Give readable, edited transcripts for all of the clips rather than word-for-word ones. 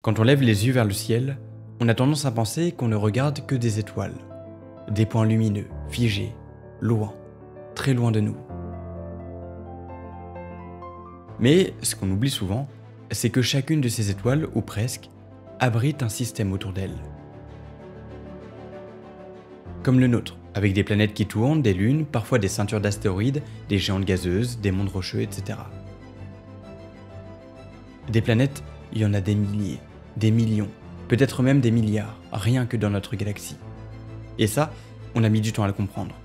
Quand on lève les yeux vers le ciel, on a tendance à penser qu'on ne regarde que des étoiles, des points lumineux, figés, loin, très loin de nous. Mais ce qu'on oublie souvent, c'est que chacune de ces étoiles, ou presque, abrite un système autour d'elle. Comme le nôtre, avec des planètes qui tournent, des lunes, parfois des ceintures d'astéroïdes, des géantes gazeuses, des mondes rocheux, etc. Des planètes, il y en a des milliers, des millions, peut-être même des milliards, rien que dans notre galaxie. Et ça, on a mis du temps à le comprendre.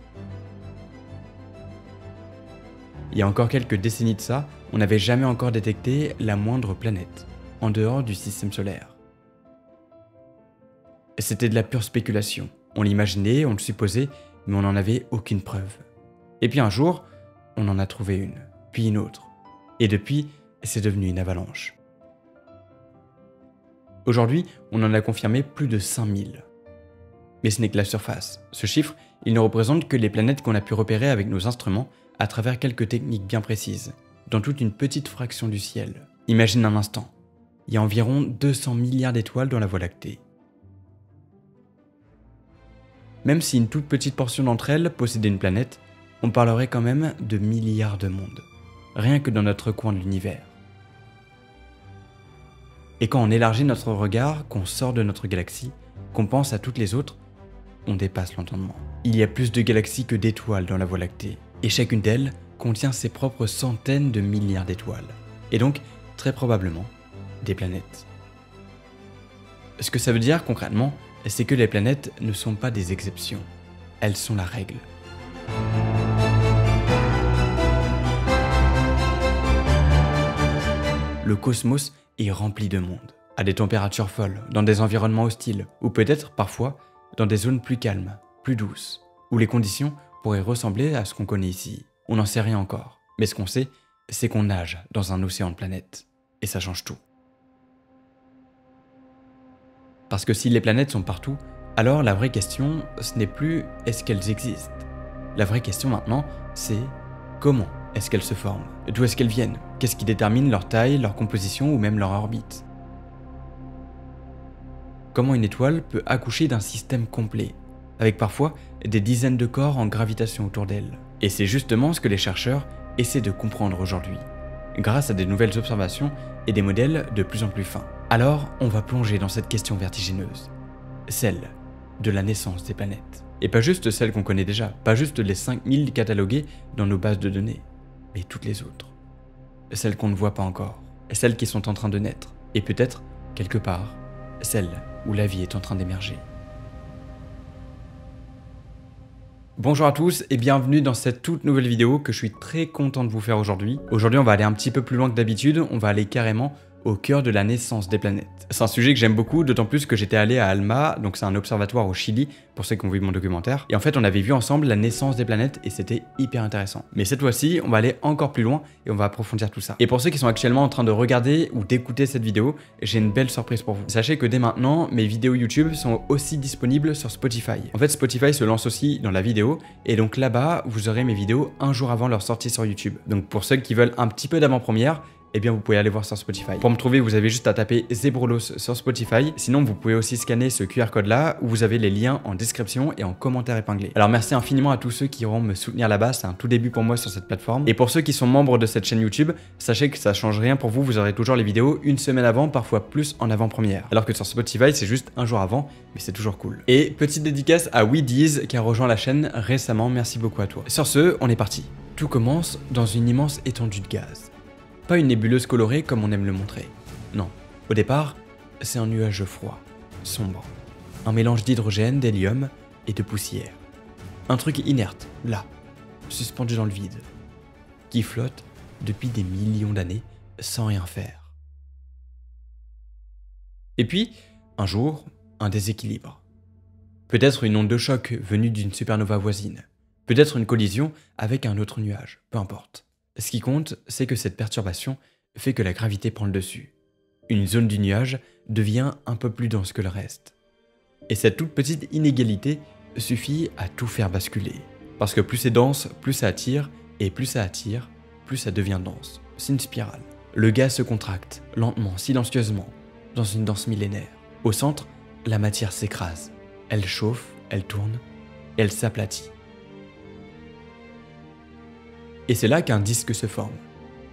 Il y a encore quelques décennies de ça, on n'avait jamais encore détecté la moindre planète, en dehors du système solaire. C'était de la pure spéculation. On l'imaginait, on le supposait, mais on n'en avait aucune preuve. Et puis un jour, on en a trouvé une, puis une autre. Et depuis, c'est devenu une avalanche. Aujourd'hui, on en a confirmé plus de 5000. Mais ce n'est que la surface. Ce chiffre, il ne représente que les planètes qu'on a pu repérer avec nos instruments à travers quelques techniques bien précises, dans toute une petite fraction du ciel. Imagine un instant, il y a environ 200 milliards d'étoiles dans la Voie lactée. Même si une toute petite portion d'entre elles possédait une planète, on parlerait quand même de milliards de mondes, rien que dans notre coin de l'univers. Et quand on élargit notre regard, qu'on sort de notre galaxie, qu'on pense à toutes les autres, on dépasse l'entendement. Il y a plus de galaxies que d'étoiles dans la Voie lactée, et chacune d'elles contient ses propres centaines de milliards d'étoiles, et donc, très probablement, des planètes. Ce que ça veut dire concrètement, c'est que les planètes ne sont pas des exceptions, elles sont la règle. Le cosmos est rempli de mondes, à des températures folles, dans des environnements hostiles, ou peut-être, parfois, dans des zones plus calmes, plus douces, où les conditions pourraient ressembler à ce qu'on connaît ici. On n'en sait rien encore, mais ce qu'on sait, c'est qu'on nage dans un océan de planètes, et ça change tout. Parce que si les planètes sont partout, alors la vraie question, ce n'est plus est-ce qu'elles existent. La vraie question maintenant, c'est comment est-ce qu'elles se forment? D'où est-ce qu'elles viennent? Qu'est-ce qui détermine leur taille, leur composition ou même leur orbite? Comment une étoile peut accoucher d'un système complet, avec parfois des dizaines de corps en gravitation autour d'elle? Et c'est justement ce que les chercheurs essaient de comprendre aujourd'hui, grâce à des nouvelles observations et des modèles de plus en plus fins. Alors, on va plonger dans cette question vertigineuse, celle de la naissance des planètes. Et pas juste celles qu'on connaît déjà, pas juste les 5000 cataloguées dans nos bases de données, mais toutes les autres. Celles qu'on ne voit pas encore, celles qui sont en train de naître, et peut-être, quelque part, celles où la vie est en train d'émerger. Bonjour à tous et bienvenue dans cette toute nouvelle vidéo que je suis très content de vous faire aujourd'hui. Aujourd'hui, on va aller un petit peu plus loin que d'habitude, on va aller carrément au cœur de la naissance des planètes. C'est un sujet que j'aime beaucoup, d'autant plus que j'étais allé à ALMA, donc c'est un observatoire au Chili, pour ceux qui ont vu mon documentaire. Et en fait, on avait vu ensemble la naissance des planètes et c'était hyper intéressant. Mais cette fois-ci, on va aller encore plus loin et on va approfondir tout ça. Et pour ceux qui sont actuellement en train de regarder ou d'écouter cette vidéo, j'ai une belle surprise pour vous. Sachez que dès maintenant, mes vidéos YouTube sont aussi disponibles sur Spotify. En fait, Spotify se lance aussi dans la vidéo et donc là-bas, vous aurez mes vidéos un jour avant leur sortie sur YouTube. Donc pour ceux qui veulent un petit peu d'avant-première, eh bien vous pouvez aller voir sur Spotify. Pour me trouver, vous avez juste à taper Zebrolos sur Spotify. Sinon, vous pouvez aussi scanner ce QR code là où vous avez les liens en description et en commentaire épinglé. Alors merci infiniment à tous ceux qui iront me soutenir là-bas, c'est un tout début pour moi sur cette plateforme. Et pour ceux qui sont membres de cette chaîne YouTube, sachez que ça change rien pour vous, vous aurez toujours les vidéos une semaine avant, parfois plus en avant-première. Alors que sur Spotify, c'est juste un jour avant, mais c'est toujours cool. Et petite dédicace à WeDeez qui a rejoint la chaîne récemment, merci beaucoup à toi. Sur ce, on est parti. Tout commence dans une immense étendue de gaz. Pas une nébuleuse colorée comme on aime le montrer. Non, au départ, c'est un nuage froid, sombre. Un mélange d'hydrogène, d'hélium et de poussière. Un truc inerte, là, suspendu dans le vide, qui flotte depuis des millions d'années sans rien faire. Et puis, un jour, un déséquilibre. Peut-être une onde de choc venue d'une supernova voisine. Peut-être une collision avec un autre nuage, peu importe. Ce qui compte, c'est que cette perturbation fait que la gravité prend le dessus. Une zone du nuage devient un peu plus dense que le reste. Et cette toute petite inégalité suffit à tout faire basculer. Parce que plus c'est dense, plus ça attire, et plus ça attire, plus ça devient dense. C'est une spirale. Le gaz se contracte, lentement, silencieusement, dans une danse millénaire. Au centre, la matière s'écrase. Elle chauffe, elle tourne, et elle s'aplatit. Et c'est là qu'un disque se forme.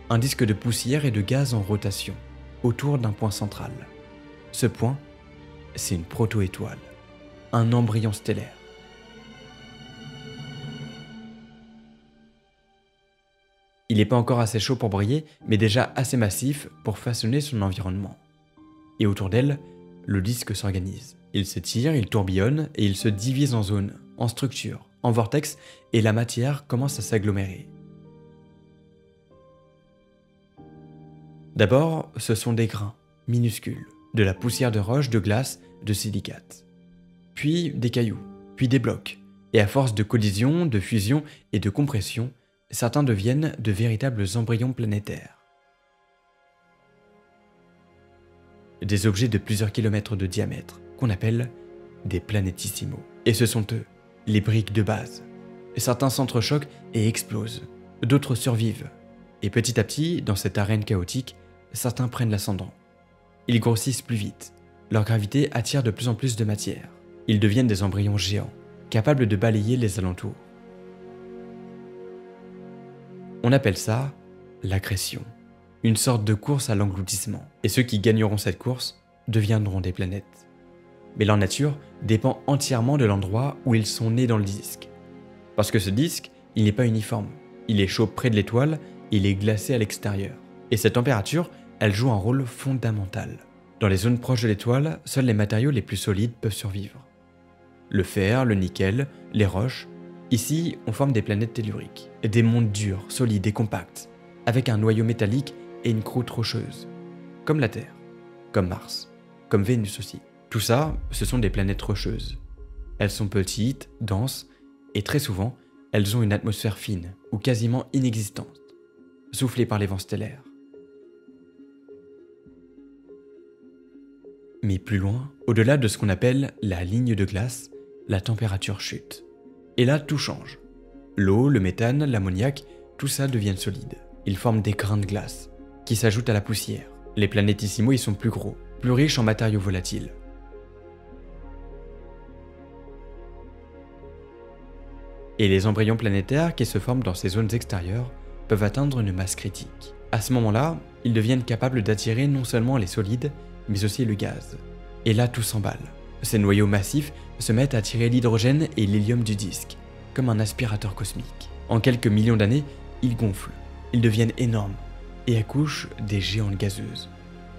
Un disque de poussière et de gaz en rotation, autour d'un point central. Ce point, c'est une proto-étoile, un embryon stellaire. Il n'est pas encore assez chaud pour briller, mais déjà assez massif pour façonner son environnement. Et autour d'elle, le disque s'organise. Il s'étire, il tourbillonne et il se divise en zones, en structures, en vortex, et la matière commence à s'agglomérer. D'abord, ce sont des grains, minuscules, de la poussière de roche, de glace, de silicate. Puis des cailloux, puis des blocs. Et à force de collision, de fusion et de compression, certains deviennent de véritables embryons planétaires. Des objets de plusieurs kilomètres de diamètre, qu'on appelle des planétissimaux. Et ce sont eux, les briques de base. Certains s'entrechoquent et explosent, d'autres survivent. Et petit à petit, dans cette arène chaotique, certains prennent l'ascendant. Ils grossissent plus vite, leur gravité attire de plus en plus de matière. Ils deviennent des embryons géants, capables de balayer les alentours. On appelle ça l'accrétion, une sorte de course à l'engloutissement. Et ceux qui gagneront cette course deviendront des planètes. Mais leur nature dépend entièrement de l'endroit où ils sont nés dans le disque. Parce que ce disque, il n'est pas uniforme. Il est chaud près de l'étoile et il est glacé à l'extérieur. Et cette température, elle joue un rôle fondamental. Dans les zones proches de l'étoile, seuls les matériaux les plus solides peuvent survivre. Le fer, le nickel, les roches. Ici, on forme des planètes telluriques, des mondes durs, solides et compacts, avec un noyau métallique et une croûte rocheuse, comme la Terre, comme Mars, comme Vénus aussi. Tout ça, ce sont des planètes rocheuses. Elles sont petites, denses, et très souvent, elles ont une atmosphère fine, ou quasiment inexistante, soufflée par les vents stellaires. Mais plus loin, au-delà de ce qu'on appelle la ligne de glace, la température chute. Et là, tout change. L'eau, le méthane, l'ammoniac, tout ça deviennent solides. Ils forment des grains de glace, qui s'ajoutent à la poussière. Les planétissimaux y sont plus gros, plus riches en matériaux volatiles. Et les embryons planétaires qui se forment dans ces zones extérieures peuvent atteindre une masse critique. À ce moment-là, ils deviennent capables d'attirer non seulement les solides, mais aussi le gaz. Et là, tout s'emballe. Ces noyaux massifs se mettent à attirer l'hydrogène et l'hélium du disque, comme un aspirateur cosmique. En quelques millions d'années, ils gonflent, ils deviennent énormes, et accouchent des géantes gazeuses,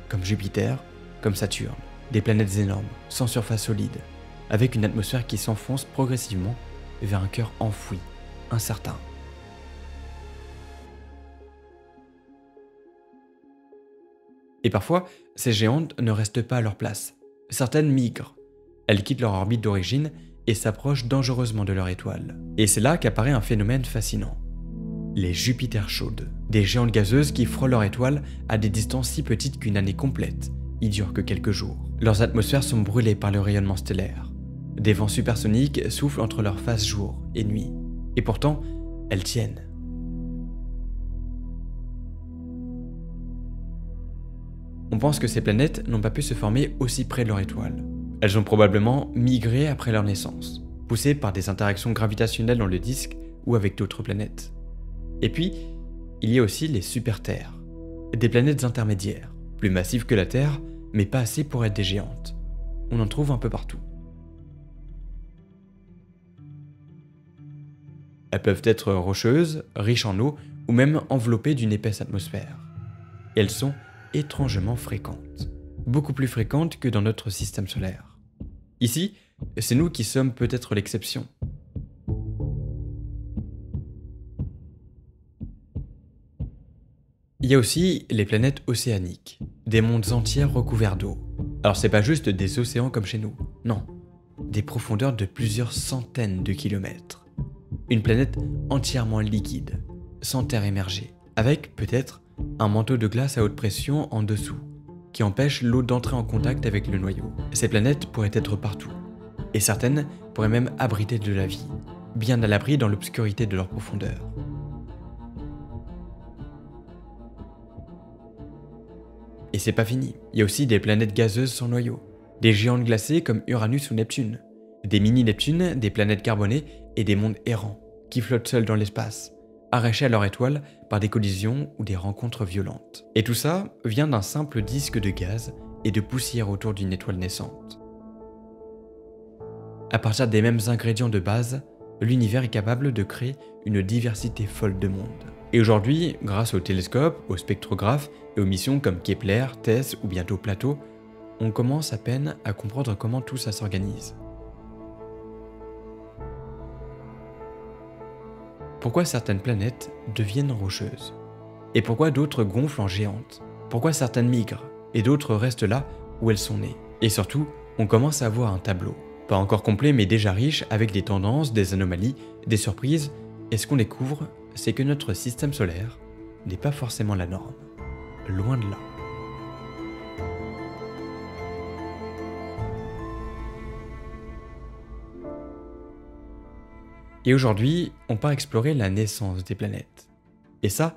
comme Jupiter, comme Saturne, des planètes énormes, sans surface solide, avec une atmosphère qui s'enfonce progressivement vers un cœur enfoui, incertain. Et parfois, ces géantes ne restent pas à leur place. Certaines migrent. Elles quittent leur orbite d'origine et s'approchent dangereusement de leur étoile. Et c'est là qu'apparaît un phénomène fascinant. Les Jupiters chaudes, des géantes gazeuses qui frôlent leur étoile à des distances si petites qu'une année complète, y dure que quelques jours. Leurs atmosphères sont brûlées par le rayonnement stellaire. Des vents supersoniques soufflent entre leurs faces jour et nuit. Et pourtant, elles tiennent. On pense que ces planètes n'ont pas pu se former aussi près de leur étoile. Elles ont probablement migré après leur naissance, poussées par des interactions gravitationnelles dans le disque ou avec d'autres planètes. Et puis, il y a aussi les super-terres, des planètes intermédiaires, plus massives que la Terre, mais pas assez pour être des géantes. On en trouve un peu partout. Elles peuvent être rocheuses, riches en eau, ou même enveloppées d'une épaisse atmosphère. Et elles sont étrangement fréquentes, beaucoup plus fréquentes que dans notre système solaire. Ici, c'est nous qui sommes peut-être l'exception. Il y a aussi les planètes océaniques, des mondes entiers recouverts d'eau. Alors c'est pas juste des océans comme chez nous, non, des profondeurs de plusieurs centaines de kilomètres. Une planète entièrement liquide, sans terre émergée, avec peut-être un manteau de glace à haute pression en dessous, qui empêche l'eau d'entrer en contact avec le noyau. Ces planètes pourraient être partout, et certaines pourraient même abriter de la vie, bien à l'abri dans l'obscurité de leur profondeur. Et c'est pas fini, il y a aussi des planètes gazeuses sans noyau, des géantes glacées comme Uranus ou Neptune, des mini-Neptunes, des planètes carbonées et des mondes errants qui flottent seuls dans l'espace, arrachés à leur étoile par des collisions ou des rencontres violentes. Et tout ça vient d'un simple disque de gaz et de poussière autour d'une étoile naissante. À partir des mêmes ingrédients de base, l'univers est capable de créer une diversité folle de mondes. Et aujourd'hui, grâce aux télescopes, aux spectrographes et aux missions comme Kepler, TESS ou bientôt Plato, on commence à peine à comprendre comment tout ça s'organise. Pourquoi certaines planètes deviennent rocheuses? Et pourquoi d'autres gonflent en géantes? Pourquoi certaines migrent et d'autres restent là où elles sont nées? Et surtout, on commence à voir un tableau. Pas encore complet mais déjà riche avec des tendances, des anomalies, des surprises, et ce qu'on découvre, c'est que notre système solaire n'est pas forcément la norme. Loin de là. Et aujourd'hui, on part explorer la naissance des planètes. Et ça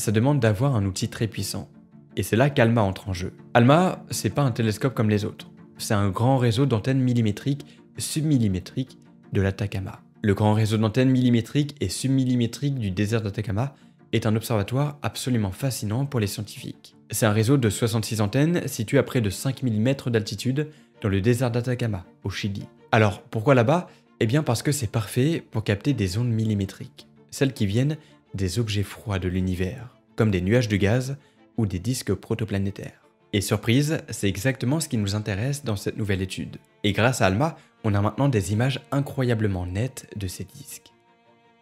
demande d'avoir un outil très puissant. Et c'est là qu'ALMA entre en jeu. ALMA, c'est pas un télescope comme les autres. C'est un grand réseau d'antennes millimétriques, submillimétriques de l'Atacama. Le grand réseau d'antennes millimétriques et submillimétriques du désert d'Atacama est un observatoire absolument fascinant pour les scientifiques. C'est un réseau de 66 antennes situé à près de 5000 mètres d'altitude dans le désert d'Atacama, au Chili. Alors, pourquoi là-bas? Eh bien parce que c'est parfait pour capter des ondes millimétriques, celles qui viennent des objets froids de l'univers, comme des nuages de gaz ou des disques protoplanétaires. Et surprise, c'est exactement ce qui nous intéresse dans cette nouvelle étude. Et grâce à ALMA, on a maintenant des images incroyablement nettes de ces disques.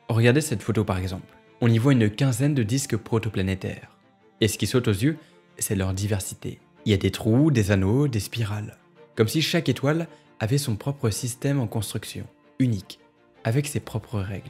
Regardez cette photo par exemple. On y voit une quinzaine de disques protoplanétaires. Et ce qui saute aux yeux, c'est leur diversité. Il y a des trous, des anneaux, des spirales. Comme si chaque étoile avait son propre système en construction, unique, avec ses propres règles.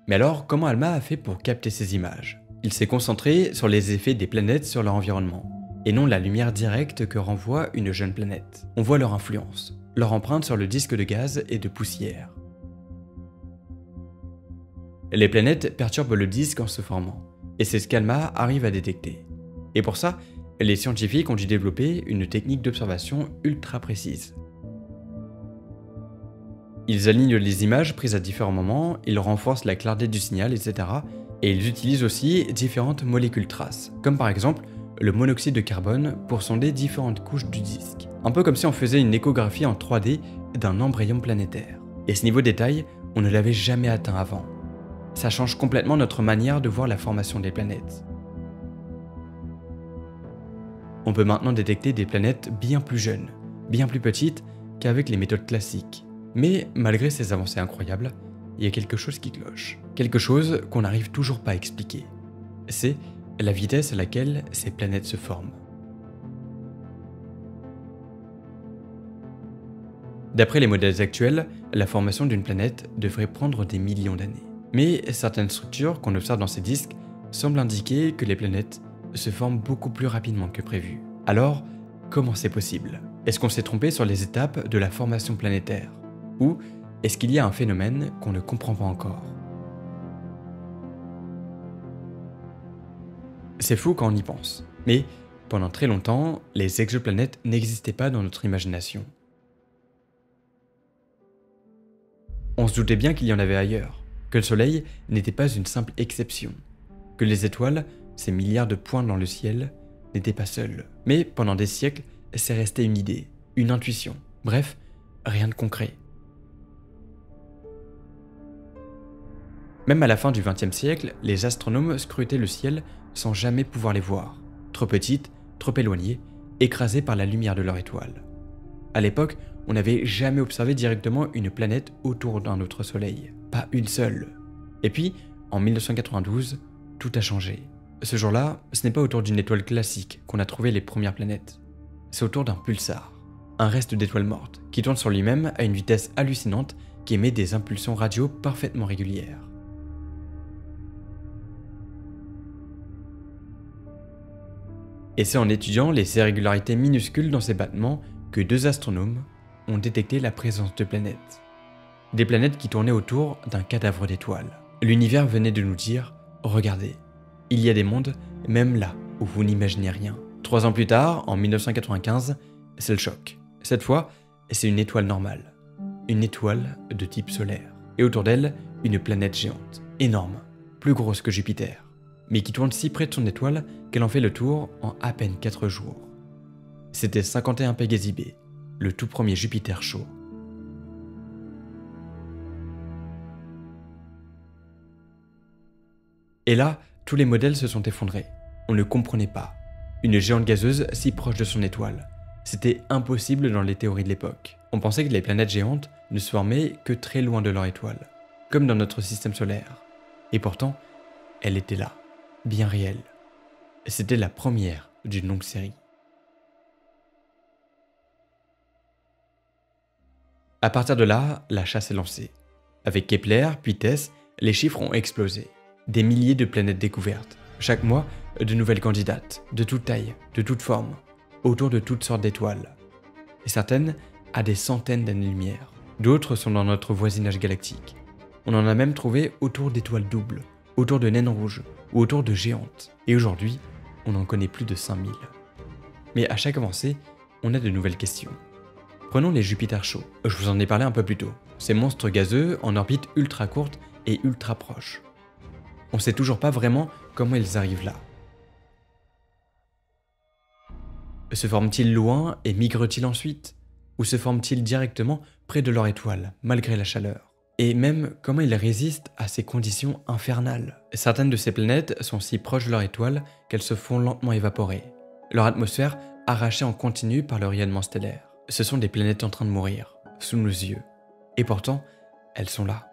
Mais alors, comment ALMA a fait pour capter ces images? Il s'est concentré sur les effets des planètes sur leur environnement, et non la lumière directe que renvoie une jeune planète. On voit leur influence, leur empreinte sur le disque de gaz et de poussière. Les planètes perturbent le disque en se formant, et c'est ce qu'ALMA arrive à détecter. Et pour ça, les scientifiques ont dû développer une technique d'observation ultra précise. Ils alignent les images prises à différents moments, ils renforcent la clarté du signal, etc. Et ils utilisent aussi différentes molécules traces, comme par exemple le monoxyde de carbone pour sonder différentes couches du disque. Un peu comme si on faisait une échographie en 3D d'un embryon planétaire. Et ce niveau de détail, on ne l'avait jamais atteint avant. Ça change complètement notre manière de voir la formation des planètes. On peut maintenant détecter des planètes bien plus jeunes, bien plus petites qu'avec les méthodes classiques. Mais malgré ces avancées incroyables, il y a quelque chose qui cloche. Quelque chose qu'on n'arrive toujours pas à expliquer. C'est la vitesse à laquelle ces planètes se forment. D'après les modèles actuels, la formation d'une planète devrait prendre des millions d'années. Mais certaines structures qu'on observe dans ces disques semblent indiquer que les planètes se forment beaucoup plus rapidement que prévu. Alors, comment c'est possible? Est-ce qu'on s'est trompé sur les étapes de la formation planétaire? Ou est-ce qu'il y a un phénomène qu'on ne comprend pas encore? C'est fou quand on y pense, mais pendant très longtemps, les exoplanètes n'existaient pas dans notre imagination. On se doutait bien qu'il y en avait ailleurs, que le Soleil n'était pas une simple exception, que les étoiles, ces milliards de points dans le ciel, n'étaient pas seules. Mais pendant des siècles, c'est resté une idée, une intuition, bref, rien de concret. Même à la fin du XXe siècle, les astronomes scrutaient le ciel sans jamais pouvoir les voir, trop petites, trop éloignées, écrasées par la lumière de leur étoile. À l'époque, on n'avait jamais observé directement une planète autour d'un autre soleil, pas une seule. Et puis, en 1992, tout a changé. Ce jour-là, ce n'est pas autour d'une étoile classique qu'on a trouvé les premières planètes, c'est autour d'un pulsar, un reste d'étoile morte qui tourne sur lui-même à une vitesse hallucinante qui émet des impulsions radio parfaitement régulières. Et c'est en étudiant les irrégularités minuscules dans ces battements que deux astronomes ont détecté la présence de planètes. Des planètes qui tournaient autour d'un cadavre d'étoile. L'univers venait de nous dire regardez, il y a des mondes même là où vous n'imaginez rien. 3 ans plus tard, en 1995, c'est le choc. Cette fois, c'est une étoile normale. Une étoile de type solaire. Et autour d'elle, une planète géante, énorme, plus grosse que Jupiter, mais qui tourne si près de son étoile qu'elle en fait le tour en à peine 4 jours. C'était 51 Pégasi b, le tout premier Jupiter chaud. Et là, tous les modèles se sont effondrés. On ne comprenait pas. Une géante gazeuse si proche de son étoile. C'était impossible dans les théories de l'époque. On pensait que les planètes géantes ne se formaient que très loin de leur étoile, comme dans notre système solaire. Et pourtant, elle était là, bien réelle. C'était la première d'une longue série. À partir de là, la chasse est lancée. Avec Kepler, puis TESS, les chiffres ont explosé. Des milliers de planètes découvertes. Chaque mois, de nouvelles candidates, de toute taille, de toute forme, autour de toutes sortes d'étoiles. Et certaines à des centaines d'années-lumière. D'autres sont dans notre voisinage galactique. On en a même trouvé autour d'étoiles doubles, autour de naines rouges ou autour de géantes. Et aujourd'hui, on en connaît plus de 5000. Mais à chaque avancée, on a de nouvelles questions. Prenons les Jupiters chauds. Je vous en ai parlé un peu plus tôt. Ces monstres gazeux en orbite ultra courte et ultra proche. On ne sait toujours pas vraiment comment ils arrivent là. Se forment-ils loin et migrent-ils ensuite? Ou se forment-ils directement près de leur étoile, malgré la chaleur? Et même, comment ils résistent à ces conditions infernales? Certaines de ces planètes sont si proches de leur étoile qu'elles se font lentement évaporer, leur atmosphère arrachée en continu par le rayonnement stellaire. Ce sont des planètes en train de mourir, sous nos yeux. Et pourtant, elles sont là.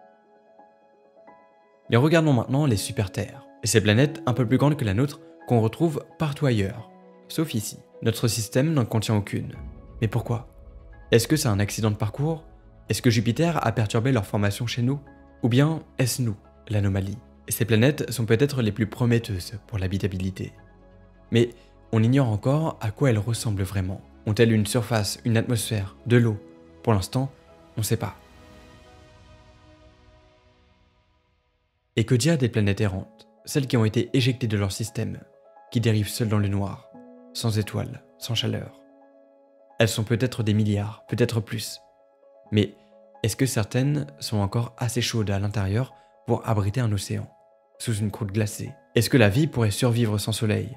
Mais regardons maintenant les super-terres. Ces planètes un peu plus grandes que la nôtre qu'on retrouve partout ailleurs, sauf ici. Notre système n'en contient aucune. Mais pourquoi? Est-ce que c'est un accident de parcours? Est-ce que Jupiter a perturbé leur formation chez nous? Ou bien est-ce nous, l'anomalie? Ces planètes sont peut-être les plus prometteuses pour l'habitabilité. Mais on ignore encore à quoi elles ressemblent vraiment. Ont-elles une surface, une atmosphère, de l'eau? Pour l'instant, on ne sait pas. Et que dire des planètes errantes, celles qui ont été éjectées de leur système, qui dérivent seules dans le noir, sans étoiles, sans chaleur? Elles sont peut-être des milliards, peut-être plus. Mais est-ce que certaines sont encore assez chaudes à l'intérieur pour abriter un océan, sous une croûte glacée? Est-ce que la vie pourrait survivre sans soleil?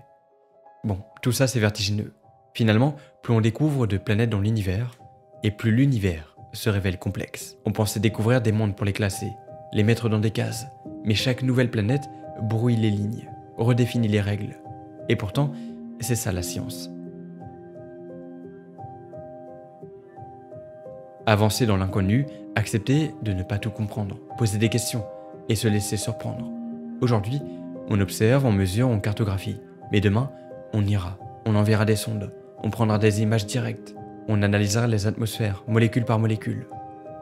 Bon, tout ça c'est vertigineux. Finalement, plus on découvre de planètes dans l'univers, et plus l'univers se révèle complexe. On pensait découvrir des mondes pour les classer, les mettre dans des cases, mais chaque nouvelle planète brouille les lignes, redéfinit les règles. Et pourtant, c'est ça la science. Avancer dans l'inconnu, accepter de ne pas tout comprendre, poser des questions et se laisser surprendre. Aujourd'hui, on observe, on mesure, on cartographie. Mais demain, on ira, on enverra des sondes, on prendra des images directes, on analysera les atmosphères, molécule par molécule.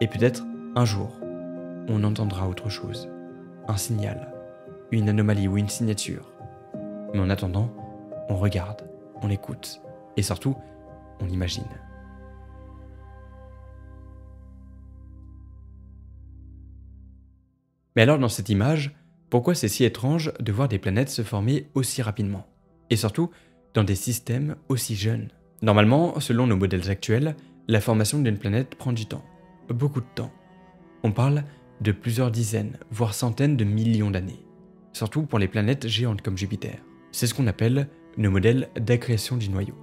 Et peut-être, un jour, on entendra autre chose. Un signal, une anomalie ou une signature. Mais en attendant, on regarde, on écoute et surtout, on imagine. Mais alors dans cette image, pourquoi c'est si étrange de voir des planètes se former aussi rapidement? Et surtout, dans des systèmes aussi jeunes. Normalement, selon nos modèles actuels, la formation d'une planète prend du temps. Beaucoup de temps. On parle de plusieurs dizaines, voire centaines de millions d'années. Surtout pour les planètes géantes comme Jupiter. C'est ce qu'on appelle nos modèles d'accrétion du noyau.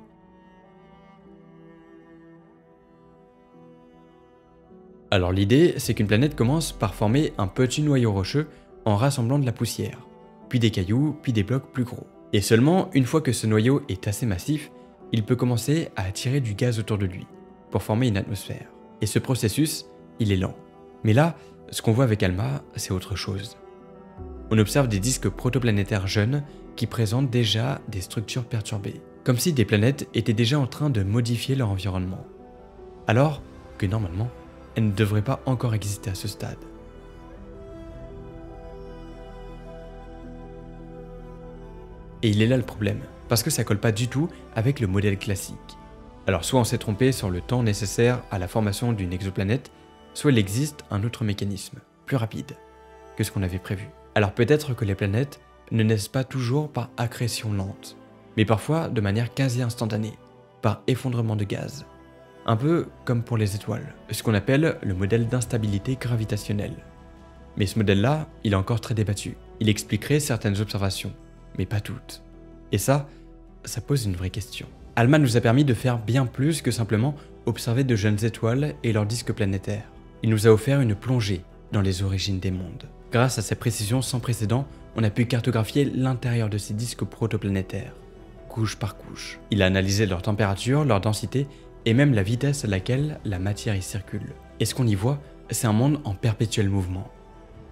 Alors l'idée, c'est qu'une planète commence par former un petit noyau rocheux en rassemblant de la poussière, puis des cailloux, puis des blocs plus gros. Et seulement une fois que ce noyau est assez massif, il peut commencer à attirer du gaz autour de lui, pour former une atmosphère. Et ce processus, il est lent. Mais là, ce qu'on voit avec ALMA, c'est autre chose. On observe des disques protoplanétaires jeunes qui présentent déjà des structures perturbées, comme si des planètes étaient déjà en train de modifier leur environnement. Alors que normalement, elles ne devraient pas encore exister à ce stade. Et il est là le problème, parce que ça colle pas du tout avec le modèle classique. Alors soit on s'est trompé sur le temps nécessaire à la formation d'une exoplanète, soit il existe un autre mécanisme, plus rapide, que ce qu'on avait prévu. Alors peut-être que les planètes ne naissent pas toujours par accrétion lente, mais parfois de manière quasi instantanée, par effondrement de gaz. Un peu comme pour les étoiles, ce qu'on appelle le modèle d'instabilité gravitationnelle. Mais ce modèle-là, il est encore très débattu. Il expliquerait certaines observations, mais pas toutes. Et ça pose une vraie question. ALMA nous a permis de faire bien plus que simplement observer de jeunes étoiles et leurs disques planétaires. Il nous a offert une plongée dans les origines des mondes. Grâce à sa précision sans précédent, on a pu cartographier l'intérieur de ces disques protoplanétaires, couche par couche. Il a analysé leur température, leur densité et même la vitesse à laquelle la matière y circule. Et ce qu'on y voit, c'est un monde en perpétuel mouvement.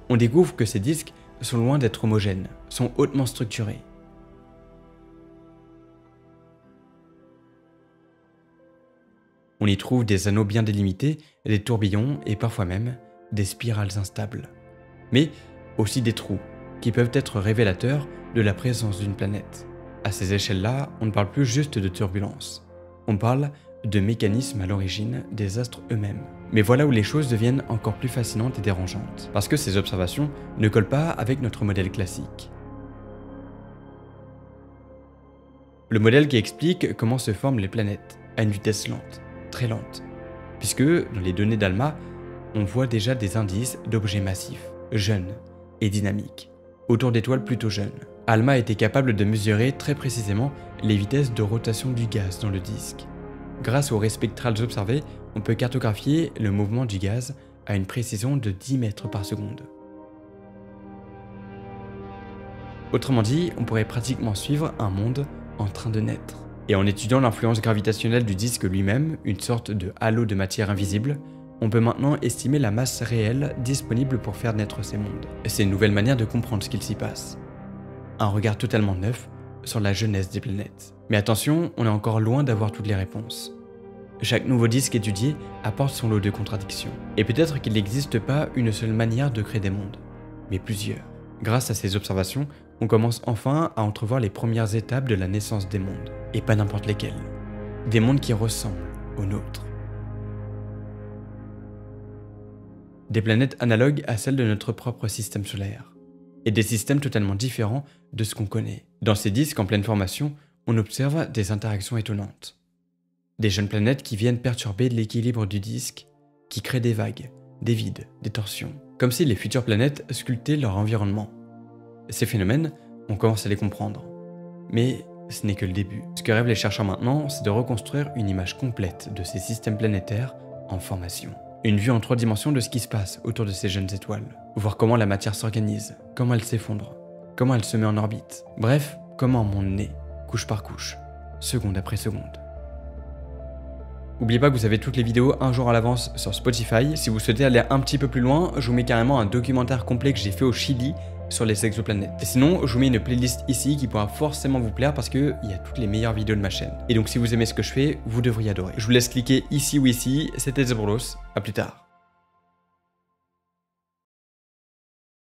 On découvre que ces disques sont loin d'être homogènes, sont hautement structurés. On y trouve des anneaux bien délimités, des tourbillons et parfois même des spirales instables. Mais aussi des trous, qui peuvent être révélateurs de la présence d'une planète. À ces échelles-là, on ne parle plus juste de turbulences. On parle de mécanismes à l'origine des astres eux-mêmes. Mais voilà où les choses deviennent encore plus fascinantes et dérangeantes, parce que ces observations ne collent pas avec notre modèle classique. Le modèle qui explique comment se forment les planètes, à une vitesse lente, très lente, puisque dans les données d'ALMA, on voit déjà des indices d'objets massifs, jeunes et dynamiques, autour d'étoiles plutôt jeunes. ALMA était capable de mesurer très précisément les vitesses de rotation du gaz dans le disque. Grâce aux raies spectrales observées, on peut cartographier le mouvement du gaz à une précision de 10 mètres par seconde. Autrement dit, on pourrait pratiquement suivre un monde en train de naître. Et en étudiant l'influence gravitationnelle du disque lui-même, une sorte de halo de matière invisible, on peut maintenant estimer la masse réelle disponible pour faire naître ces mondes. Et c'est une nouvelle manière de comprendre ce qu'il s'y passe. Un regard totalement neuf sur la jeunesse des planètes. Mais attention, on est encore loin d'avoir toutes les réponses. Chaque nouveau disque étudié apporte son lot de contradictions. Et peut-être qu'il n'existe pas une seule manière de créer des mondes, mais plusieurs. Grâce à ces observations, on commence enfin à entrevoir les premières étapes de la naissance des mondes. Et pas n'importe lesquels. Des mondes qui ressemblent aux nôtres. Des planètes analogues à celles de notre propre système solaire. Et des systèmes totalement différents de ce qu'on connaît. Dans ces disques en pleine formation, on observe des interactions étonnantes. Des jeunes planètes qui viennent perturber l'équilibre du disque, qui créent des vagues, des vides, des torsions, comme si les futures planètes sculptaient leur environnement. Ces phénomènes, on commence à les comprendre. Mais ce n'est que le début. Ce que rêvent les chercheurs maintenant, c'est de reconstruire une image complète de ces systèmes planétaires en formation. Une vue en 3 dimensions de ce qui se passe autour de ces jeunes étoiles. Voir comment la matière s'organise, comment elle s'effondre, comment elle se met en orbite. Bref, comment un monde naît, couche par couche, seconde après seconde. N'oubliez pas que vous avez toutes les vidéos un jour à l'avance sur Spotify. Si vous souhaitez aller un petit peu plus loin, je vous mets carrément un documentaire complet que j'ai fait au Chili sur les exoplanètes. Et sinon, je vous mets une playlist ici qui pourra forcément vous plaire parce qu'il y a toutes les meilleures vidéos de ma chaîne. Et donc si vous aimez ce que je fais, vous devriez adorer. Je vous laisse cliquer ici ou ici. C'était Zebrolos. À plus tard.